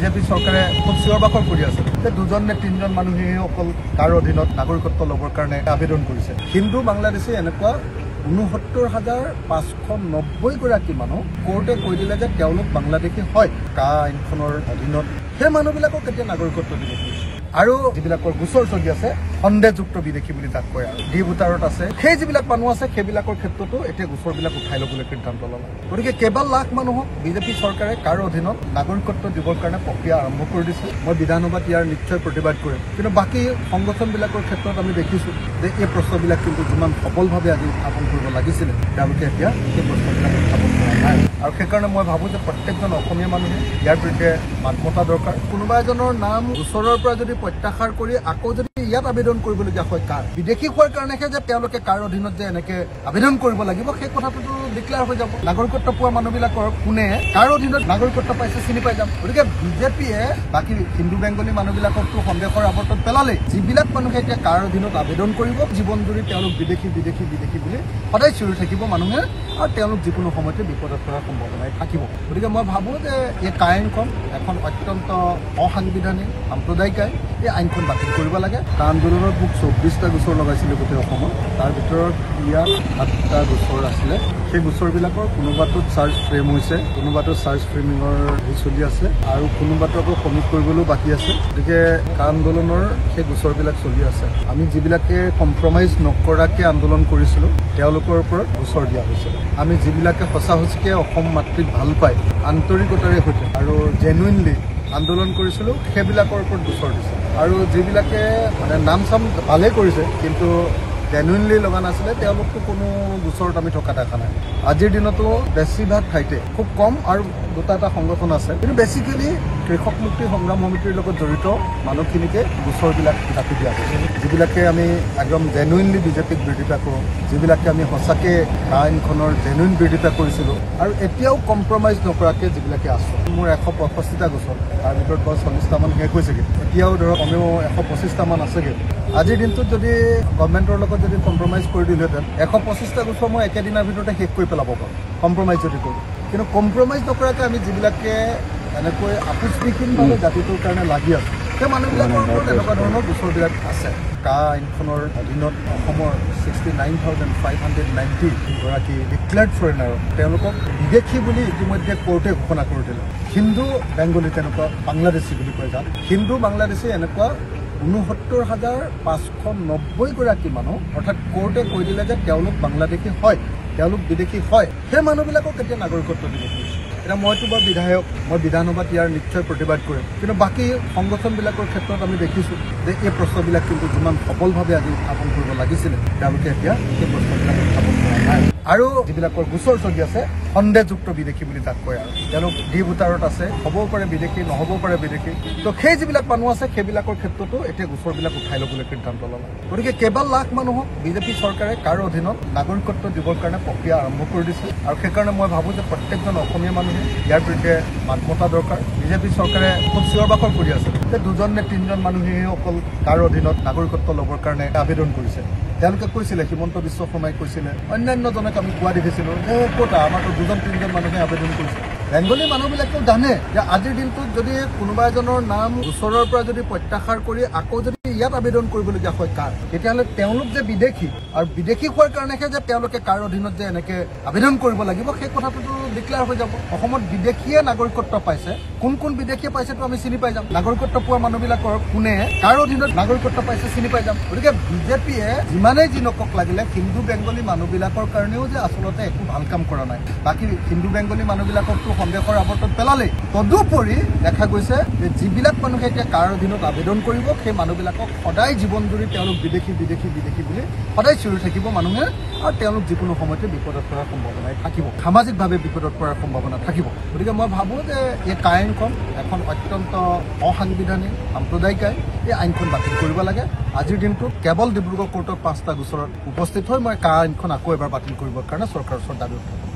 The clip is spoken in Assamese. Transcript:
বিজেপি চৰকাৰে খুব চিঞৰ-বাখৰ কৰি আছে যে 2জন নে 3জন মানুহে অকল তাৰ অধীনত নাগৰিকত্ব ল'বৰ কাৰণে আবেদন কৰিছে। হিন্দু বাংলাদেশী এনেকুৱা 69,590 গৰাকী মানুহ কোৰ্টে কৈ দিলে যে তেওঁলোক বাংলাদেশী হয়। কা আইনখনৰ অধীনত সেই মানুহবিলাকক এতিয়া নাগৰিকত্ব দিব খুজিছে। আৰু যিবিলাকৰ গোচৰ চলি আছে সন্দেহযুক্ত বিদেশী বুলি তাক কয় আৰু ডি ভোটাৰত আছে, সেই যিবিলাক মানুহ আছে সেইবিলাকৰ ক্ষেত্ৰতো এতিয়া গোচৰবিলাক উঠাই ল'বলৈ সিদ্ধান্ত ল'লে। গতিকে কেইবা লাখ মানুহক বিজেপি চৰকাৰে কাৰ অধীনত নাগৰিকত্ব দিবৰ কাৰণে প্ৰক্ৰিয়া আৰম্ভ কৰি দিছে। মই বিধানসভাত ইয়াৰ নিশ্চয় প্ৰতিবাদ কৰিম, কিন্তু বাকী সংগঠনবিলাকৰ ক্ষেত্ৰত আমি দেখিছোঁ যে এই প্ৰশ্নবিলাক কিন্তু যিমান সফলভাৱে আজি উত্থাপন কৰিব লাগিছিলে তেওঁলোকে এতিয়া সেই প্ৰশ্নবিলাক উত্থাপন কৰা নাই। আৰু সেইকাৰণে মই ভাবোঁ যে প্ৰত্যেকজন অসমীয়া মানুহে ইয়াৰ বিৰুদ্ধে মাত মতা দৰকাৰ। কোনোবা এজনৰ নাম গোচৰৰ পৰা যদি প্ৰত্যাহাৰ কৰি আকৌ যদি ইয়াত আবেদন কৰিবলগীয়া হয় কাৰ বিদেশী হোৱাৰ কাৰণেহে যে তেওঁলোকে কাৰ অধীনত যে এনেকে আবেদন কৰিব লাগিব সেই কথাটোতো ডিক্লেয়াৰ হৈ যাব। নাগৰিকত্ব পোৱা মানুহবিলাকৰ কোনে কাৰ অধীনত নাগৰিকত্ব পাইছে চিনি পাই যাম। গতিকে বিজেপিয়ে বাকী হিন্দু বেংগলী মানুহবিলাককতো সন্দেহৰ আৱৰ্তত পেলালে। যিবিলাক মানুহে এতিয়া কাৰ অধীনত আবেদন কৰিব জীৱন জুৰি তেওঁলোক বিদেশী বিদেশী বিদেশী বুলি সদায় চিঞৰি থাকিব মানুহে, আৰু তেওঁলোক যিকোনো সময়তে বিপদত পৰাৰ সম্ভাৱনাই থাকিব। গতিকে মই ভাবোঁ যে এই কা আইনখন এখন অত্যন্ত অসাংবিধানিক সাম্প্ৰদায়িক আইন। এই আইনখন বাতিল কৰিব লাগে। কা আন্দোলনত মোক 24টা গোচৰ লগাইছিলে গোটেই অসমত, তাৰ ভিতৰত ইয়াত 7টা গোচৰ আছিলে। সেই গোচৰবিলাকৰ কোনোবাটোত চাৰ্জ ফ্ৰেম হৈছে, কোনোবাটো চাৰ্জ ফ্ৰেমিঙৰ চলি আছে, আৰু কোনোবাটো আকৌ সমিট কৰিবলৈও বাকী আছে। গতিকে কা আন্দোলনৰ সেই গোচৰবিলাক চলি আছে। আমি যিবিলাকে কম্প্ৰমাইজ নকৰাকৈ আন্দোলন কৰিছিলোঁ তেওঁলোকৰ ওপৰত গোচৰ দিয়া হৈছে। আমি যিবিলাকে সঁচা সঁচিকৈ অসম মাতৃক ভাল পায় আন্তৰিকতাৰে সৈতে আৰু জেনুইনলি আন্দোলন কৰিছিলোঁ সেইবিলাকৰ ওপৰত গোচৰ দিছে। আৰু যিবিলাকে মানে নাম চাম ভালেই কৰিছে কিন্তু জেনুইনলি লগা নাছিলে তেওঁলোকতো কোনো গোচৰত আমি থকা দেখা নাই। আজিৰ দিনতো বেছিভাগ ঠাইতে খুব কম আৰু 2টা সংগঠন আছে, কিন্তু বেছিকেলি কৃষক মুক্তি সংগ্ৰাম সমিতিৰ লগত জড়িত মানুহখিনিকে গোচৰবিলাক কাটি দিয়া হৈছে। যিবিলাকে আমি একদম জেনুইনলি বিজেপিক বিৰোধিতা কৰোঁ, যিবিলাকে আমি সঁচাকৈ কা আইনখনৰ জেনুইন বিৰোধিতা কৰিছিলোঁ, আৰু এতিয়াও কম্প্ৰমাইজ নকৰাকৈ যিবিলাকে আছোঁ। মোৰ 165টা গোচৰ, তাৰ ভিতৰত 40টামান শেষ হৈছেগৈ। এতিয়াও ধৰক কমেও 125টামান আছেগৈ। আজিৰ দিনটোত যদি গভৰ্ণমেণ্টৰ লগত যদি কম্প্ৰমাইজ কৰি দিলোহেঁতেন 125টা গোচৰ মই একেদিনৰ ভিতৰতে শেষ কৰি পেলাব পাৰোঁ কম্প্ৰমাইজ যদি কৰোঁ। কিন্তু কম্প্ৰমাইজ নকৰাকৈ আমি যিবিলাকে এনেকৈ আপোচবিহীনভাৱে জাতিটোৰ কাৰণে লাগি আছোঁ সেই মানুহবিলাকৰ ওপৰত এনেকুৱা ধৰণৰ গোচৰবিলাক আছে। কা আইনখনৰ অধীনত অসমৰ 69,590 গৰাকী ডিক্লেয়াৰ্ড ফৰেইনাৰ তেওঁলোকক বিদেশী বুলি ইতিমধ্যে কোৰ্টে ঘোষণা কৰি দিলে। হিন্দু বেংগলী তেনেকুৱা বাংলাদেশী বুলি কয় যাক। হিন্দু বাংলাদেশী এনেকুৱা 69,590 গৰাকী মানুহ, অৰ্থাৎ কোৰ্টে কৈ দিলে যে তেওঁলোক বাংলাদেশী হয়, তেওঁলোক বিদেশী হয়। সেই মানুহবিলাকক এতিয়া নাগৰিকত্ব দিব খুজিছে। এতিয়া মইতো বাৰু বিধায়ক, মই বিধানসভাত ইয়াৰ নিশ্চয় প্ৰতিবাদ কৰিম, কিন্তু বাকী সংগঠনবিলাকৰ ক্ষেত্ৰত আমি দেখিছোঁ যে এই প্ৰশ্নবিলাক কিন্তু যিমান সফলভাৱে আজি উত্থাপন কৰিব লাগিছিলে তেওঁলোকে এতিয়া সেই প্ৰশ্নবিলাক উত্থাপন কৰা নাই। আৰু যিবিলাকৰ গোচৰ চলি আছে সন্দেহযুক্ত বিদেশী বুলি তাক কয়, আৰু তেওঁলোক ডি ভোটাৰত আছে, হ'বও পাৰে বিদেশী, নহ'বও পাৰে বিদেশী। তো সেই যিবিলাক মানুহ আছে সেইবিলাকৰ ক্ষেত্ৰতো এতিয়া গোচৰবিলাক উঠাই ল'বলৈ সিদ্ধান্ত ল'লে। গতিকে কেইবা লাখ মানুহক বিজেপি চৰকাৰে কাৰ অধীনত নাগৰিকত্ব দিবৰ কাৰণে প্ৰক্ৰিয়া আৰম্ভ কৰি দিছে। আৰু সেইকাৰণে মই ভাবোঁ যে প্ৰত্যেকজন অসমীয়া মানুহে ইয়াৰ বিৰুদ্ধে মাত মতা দৰকাৰ। বিজেপি চৰকাৰে খুব চিঞৰ-বাখৰ কৰি আছে যে 2জন নে 3জন মানুহে অকল কাৰ অধীনত নাগৰিকত্ব ল'বৰ কাৰণে আবেদন কৰিছে। তেওঁলোকে কৈছিলে, হিমন্ত বিশ্ব শৰ্মাই কৈছিলে, অন্যান্যজনক আমি কোৱা দেখিছিলোঁ যে ক'তা আমাৰতো 2-3জন মানুহে আবেদন কৰিছে। বেংগলী মানুহবিলাকেও জানে যে আজিৰ দিনটোত যদি কোনোবা এজনৰ নাম গোচৰৰ পৰা যদি প্ৰত্যাহাৰ কৰি আকৌ যদি ইয়াত আবেদন কৰিবলগীয়া হয় কাৰ, তেতিয়াহ'লে তেওঁলোক যে বিদেশী, আৰু বিদেশী হোৱাৰ কাৰণেহে যে তেওঁলোকে কাৰ অধীনত যে এনেকে আবেদন কৰিব লাগিব সেই কথাটোতো ডিক্লেয়াৰ হৈ যাব। অসমত বিদেশীয়ে নাগৰিকত্ব পাইছে, কোন কোন বিদেশীয়ে পাইছেতো আমি চিনি পাই যাম। নাগৰিকত্ব পোৱা মানুহবিলাকৰ কোনে কাৰ অধীনত নাগৰিকত্ব পাইছে চিনি পাই যাম। গতিকে বিজেপিয়ে যিমানেই যি নকক লাগিলে হিন্দু বেংগলী মানুহবিলাকৰ কাৰণেও যে আচলতে একো ভাল কাম কৰা নাই। বাকী হিন্দু বেংগলী মানুহবিলাককতো সন্দেহৰ আৱৰ্তত পেলালে। তদুপৰি দেখা গৈছে যে যিবিলাক মানুহে এতিয়া কাৰ অধীনত আবেদন কৰিব সেই মানুহবিলাকক সদায় জীৱন জুৰি তেওঁলোক বিদেশী বিদেশী বিদেশী বুলি সদায় চিঞৰি থাকিব মানুহে, আৰু তেওঁলোক যিকোনো সময়তে বিপদত পৰাৰ সম্ভাৱনাই থাকিব, সামাজিকভাৱে বিপদত পৰাৰ সম্ভাৱনা থাকিব। গতিকে মই ভাবোঁ যে এই কা আইনখন এখন অত্যন্ত অসাংবিধানিক সাম্প্ৰদায়িক আইন। এই আইনখন বাতিল কৰিব লাগে। আজিৰ দিনটোত কেৱল ডিব্ৰুগড় কোৰ্টৰ 5টা গোচৰত উপস্থিত হৈ মই কা আইনখন আকৌ এবাৰ বাতিল কৰিবৰ কাৰণে চৰকাৰৰ ওচৰত দাবী উঠাম।